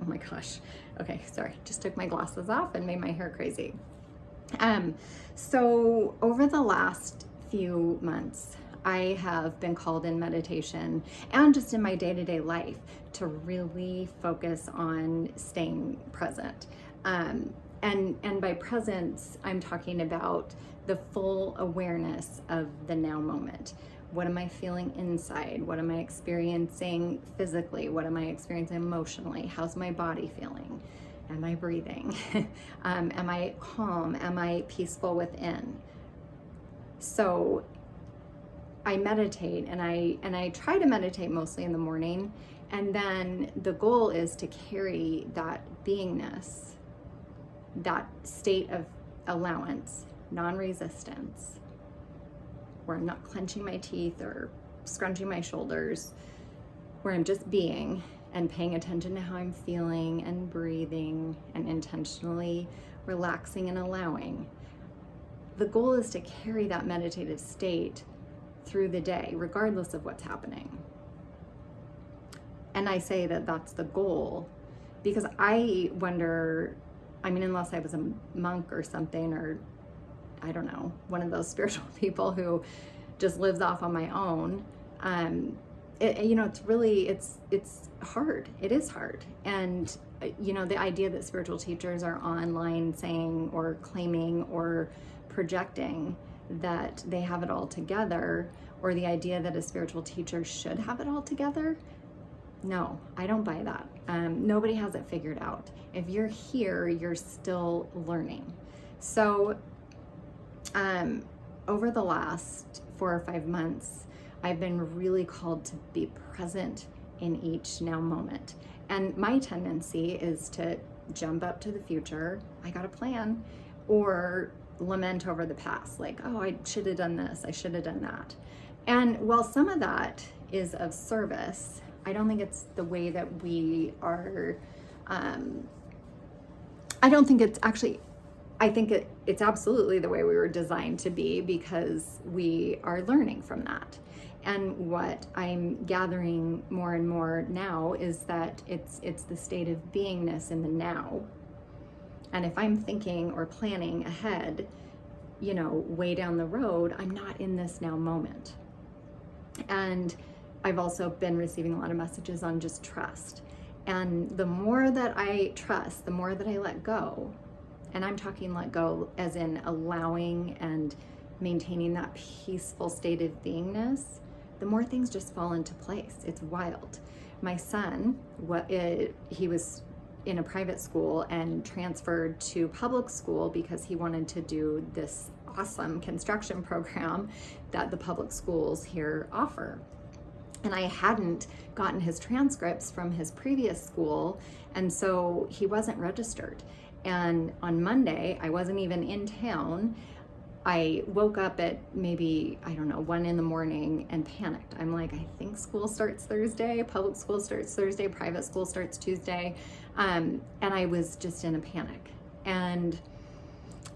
Oh my gosh. Okay, sorry. Just took my glasses off and made my hair crazy. So over the last few months, I have been called in meditation and just in my day-to-day life to really focus on staying present. And by presence, I'm talking about the full awareness of the now moment. What am I feeling inside? What am I experiencing physically? What am I experiencing emotionally? How's my body feeling? Am I breathing? Am I calm? Am I peaceful within? So I meditate, and I try to meditate mostly in the morning, and then the goal is to carry that beingness, that state of allowance, non-resistance, where I'm not clenching my teeth or scrunching my shoulders, where I'm just being and paying attention to how I'm feeling and breathing and intentionally relaxing and allowing. The goal is to carry that meditative state through the day, regardless of what's happening. And I say that that's the goal because I wonder, I mean, unless I was a monk or something, or I don't know, one of those spiritual people who just lives off on my own, it's really, it's hard. It is hard. And, the idea that spiritual teachers are online saying or claiming or projecting that they have it all together, or the idea that a spiritual teacher should have it all together, no, I don't buy that. Nobody has it figured out. If you're here, you're still learning. So over the last 4 or 5 months, I've been really called to be present in each now moment. And my tendency is to jump up to the future, I got a plan, or lament over the past, like, oh, I should have done this, I should have done that. And while some of that is of service, I don't think it's the way that we are, I don't think it's actually, I think it's absolutely the way we were designed to be, because we are learning from that. And what I'm gathering more and more now is that it's the state of beingness in the now. And if I'm thinking or planning ahead, way down the road, I'm not in this now moment. And I've also been receiving a lot of messages on just trust. And the more that I trust, the more that I let go, and I'm talking let go as in allowing and maintaining that peaceful state of beingness, the more things just fall into place. It's wild. My son, he was in a private school and transferred to public school because he wanted to do this awesome construction program that the public schools here offer. And I hadn't gotten his transcripts from his previous school, and so he wasn't registered. And on Monday, I wasn't even in town. I woke up at maybe, 1 in the morning and panicked. I'm like, I think school starts Thursday, public school starts Thursday, private school starts Tuesday. And I was just in a panic. And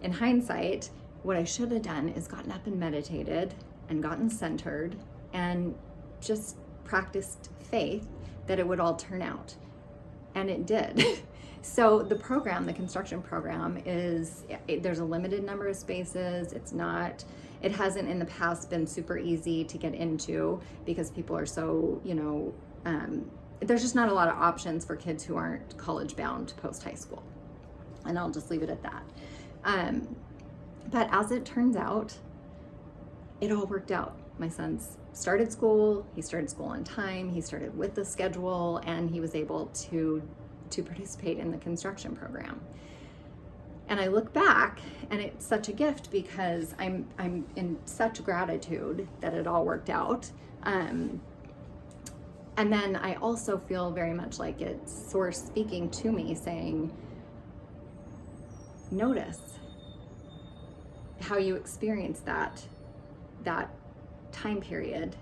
in hindsight, what I should have done is gotten up and meditated and gotten centered and just practiced faith that it would all turn out. And it did. So the program, the construction program, there's a limited number of spaces. It hasn't in the past been super easy to get into because people are so, there's just not a lot of options for kids who aren't college bound post high school. And I'll just leave it at that. But as it turns out, it all worked out. My son's started school, he started school on time, he started with the schedule, and he was able to participate in the construction program. And I look back and it's such a gift because I'm in such gratitude that it all worked out. And then I also feel very much like it's Source speaking to me saying, notice how you experience that time period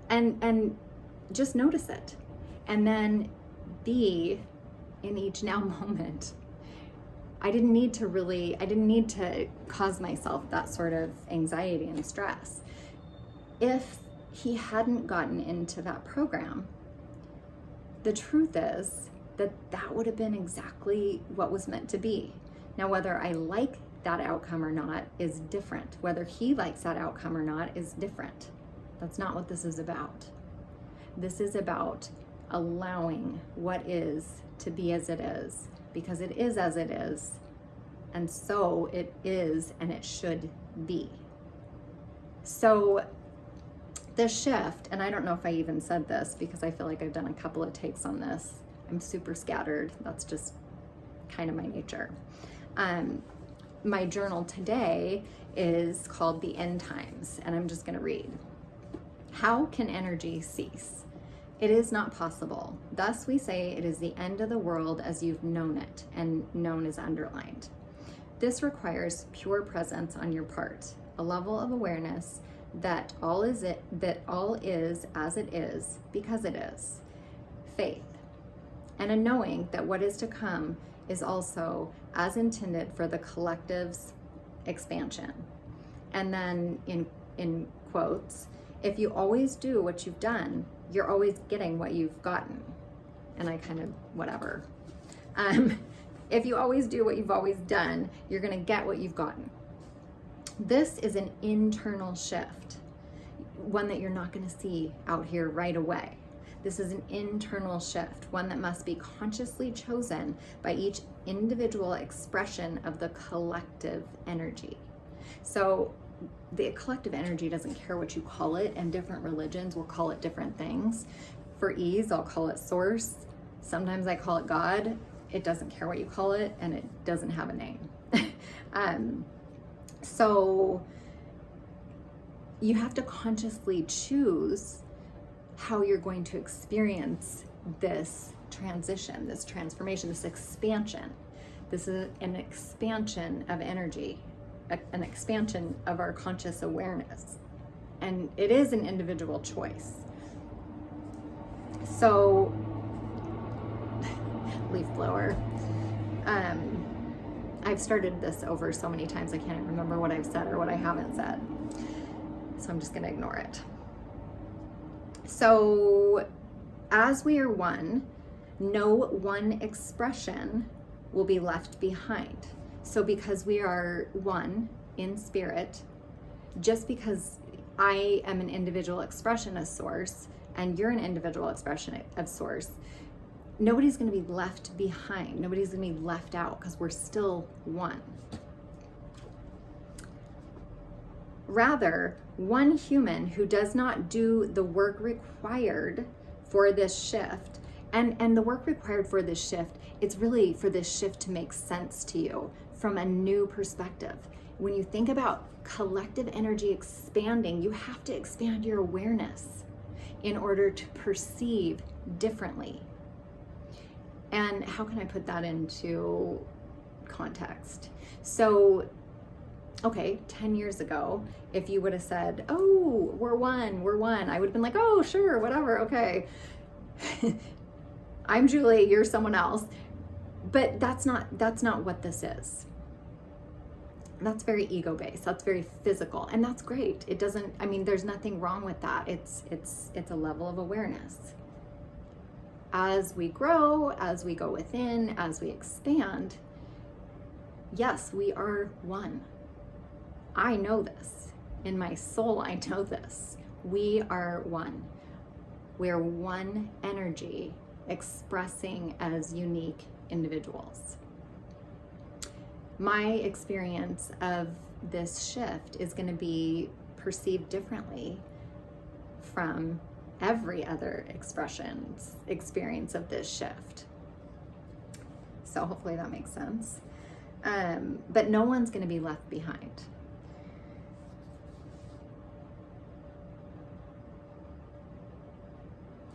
and just notice it. And then be in each now moment. I didn't need to cause myself that sort of anxiety and stress. If he hadn't gotten into that program, the truth is that would have been exactly what was meant to be. Now, whether I like that outcome or not is different. Whether he likes that outcome or not is different. That's not what this is about. This is about allowing what is to be as it is, because it is as it is, and so it is and it should be. So the shift, and I don't know if I even said this because I feel like I've done a couple of takes on this. I'm super scattered. That's just kind of my nature. My journal today is called The End Times, and I'm just going to read. How can energy cease? It is not possible. Thus we say it is the end of the world as you've known it, and known is underlined. This requires pure presence on your part, a level of awareness that all is as it is because it is. Faith, and a knowing that what is to come is also as intended for the collective's expansion. And then in quotes, if you always do what you've done, you're always getting what you've gotten. And I kind of, whatever. If you always do what you've always done, you're gonna get what you've gotten. This is an internal shift, one that you're not gonna see out here right away. This is an internal shift, one that must be consciously chosen by each individual expression of the collective energy. So the collective energy doesn't care what you call it, and different religions will call it different things. For ease, I'll call it source. Sometimes I call it God. It doesn't care what you call it, and it doesn't have a name. So you have to consciously choose how you're going to experience this transition, this transformation, this expansion. This is an expansion of energy, an expansion of our conscious awareness. And it is an individual choice. So, leaf blower. I've started this over so many times I can't remember what I've said or what I haven't said. So I'm just gonna ignore it. So as we are one, no one expression will be left behind. So because we are one in spirit, just because I am an individual expression of source and you're an individual expression of source, nobody's going to be left behind. Nobody's going to be left out because we're still one. Rather, one human who does not do the work required for this shift, and the work required for this shift, it's really for this shift to make sense to you from a new perspective. When you think about collective energy expanding, you have to expand your awareness in order to perceive differently. And how can I put that into context? So, okay, 10 years ago, if you would have said, oh, we're one, I would have been like, oh, sure, whatever, okay. I'm Julie, you're someone else. But that's not what this is. That's very ego-based, that's very physical, and that's great. It doesn't, I mean, there's nothing wrong with that. It's a level of awareness. As we grow, as we go within, as we expand, yes, we are one. I know this. In my soul, I know this. We are one. We're one energy expressing as unique individuals. My experience of this shift is going to be perceived differently from every other experience of this shift. So hopefully that makes sense. But no one's going to be left behind.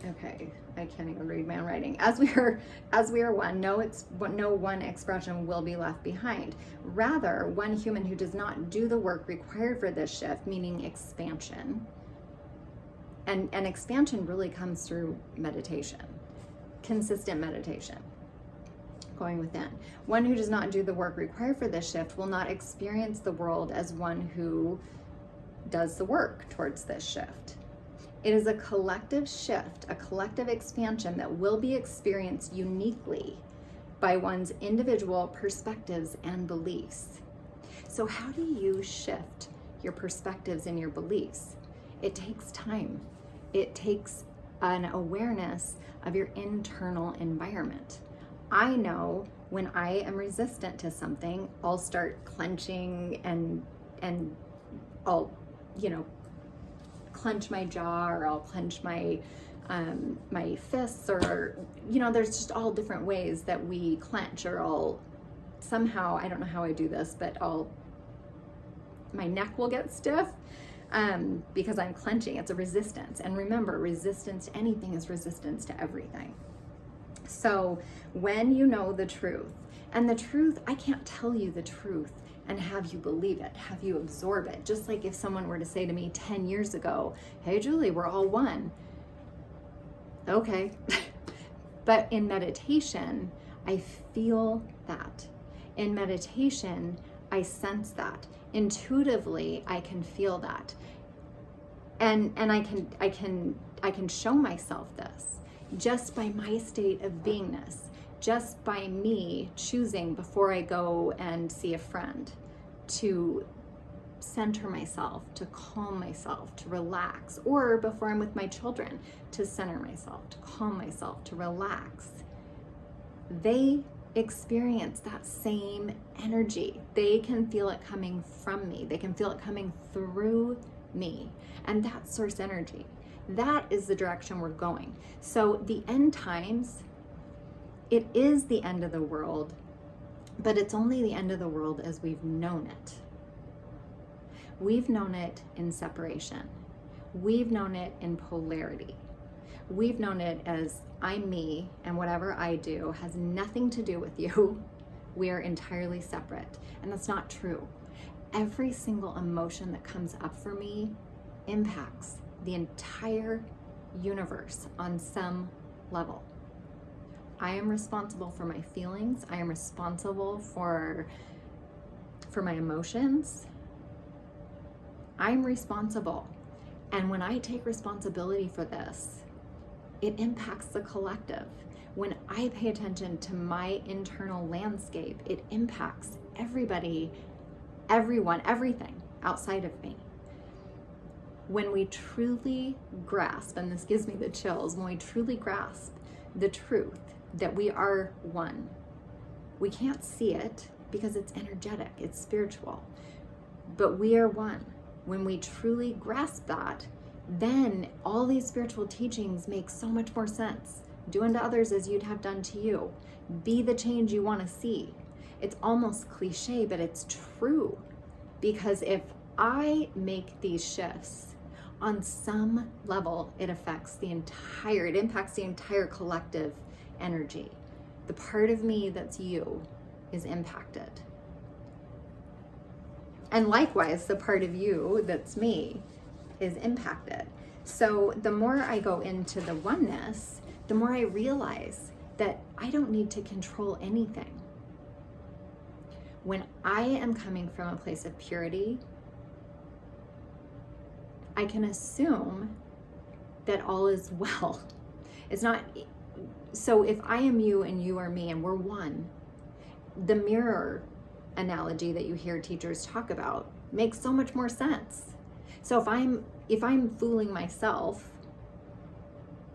Okay, I can't even read my own writing. As we are one, no one expression will be left behind. Rather, one human who does not do the work required for this shift, meaning expansion. And expansion really comes through meditation, consistent meditation, going within. One who does not do the work required for this shift will not experience the world as one who does the work towards this shift. It is a collective shift, a collective expansion that will be experienced uniquely by one's individual perspectives and beliefs. So how do you shift your perspectives and your beliefs? It takes time. It takes an awareness of your internal environment. I know when I am resistant to something, I'll start clenching and I'll, clench my jaw, or I'll clench my my fists, or there's just all different ways that we clench, or I'll somehow, I don't know how I do this, but my neck will get stiff because I'm clenching. It's a resistance. And remember, resistance to anything is resistance to everything. So when you know the truth, and the truth, I can't tell you the truth and have you believe it, have you absorb it. Just like if someone were to say to me 10 years ago, hey, Julie, we're all one. Okay. But in meditation, I feel that. In meditation, I sense that. Intuitively, I can feel that. And I can show myself this just by my state of beingness, just by me choosing before I go and see a friend to center myself, to calm myself, to relax, or before I'm with my children, to center myself, to calm myself, to relax. They experience that same energy. They can feel it coming from me. They can feel it coming through me. And that's source energy. That is the direction we're going. So the end times, it is the end of the world, but it's only the end of the world as we've known it. We've known it in separation. We've known it in polarity. We've known it as I'm me, and whatever I do has nothing to do with you. We are entirely separate. And that's not true. Every single emotion that comes up for me impacts the entire universe on some level. I am responsible for my feelings. I am responsible for my emotions. I'm responsible. And when I take responsibility for this, it impacts the collective. When I pay attention to my internal landscape, it impacts everybody, everyone, everything outside of me. When we truly grasp, and this gives me the chills, when we truly grasp the truth that we are one, we can't see it because it's energetic, it's spiritual, but we are one. When we truly grasp that, then all these spiritual teachings make so much more sense. Do unto others as you'd have done to you. Be the change you want to see. It's almost cliche, but it's true. Because if I make these shifts, on some level, it impacts the entire collective energy. The part of me that's you is impacted. And likewise, the part of you that's me is impacted. So the more I go into the oneness, the more I realize that I don't need to control anything. When I am coming from a place of purity, I can assume that all is well. It's not, so if I am you and you are me and we're one, the mirror analogy that you hear teachers talk about makes so much more sense. So if I'm fooling myself,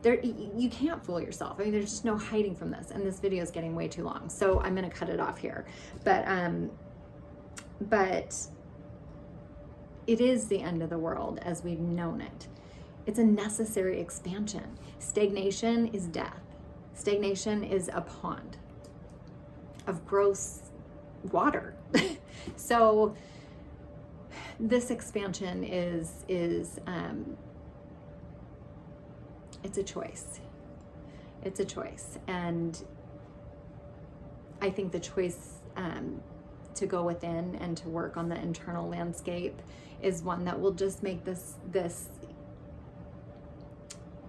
you can't fool yourself. I mean, there's just no hiding from this. And this video is getting way too long, so I'm going to cut it off here. But it is the end of the world as we've known it. It's a necessary expansion. Stagnation is death. Stagnation is a pond of gross water. So this expansion is it's a choice. It's a choice. And I think the choice to go within and to work on the internal landscape is one that will just make this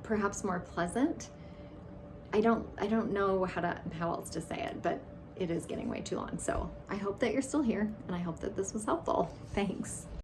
perhaps more pleasant. I don't know how else to say it, but it is getting way too long. So I hope that you're still here, and I hope that this was helpful. Thanks.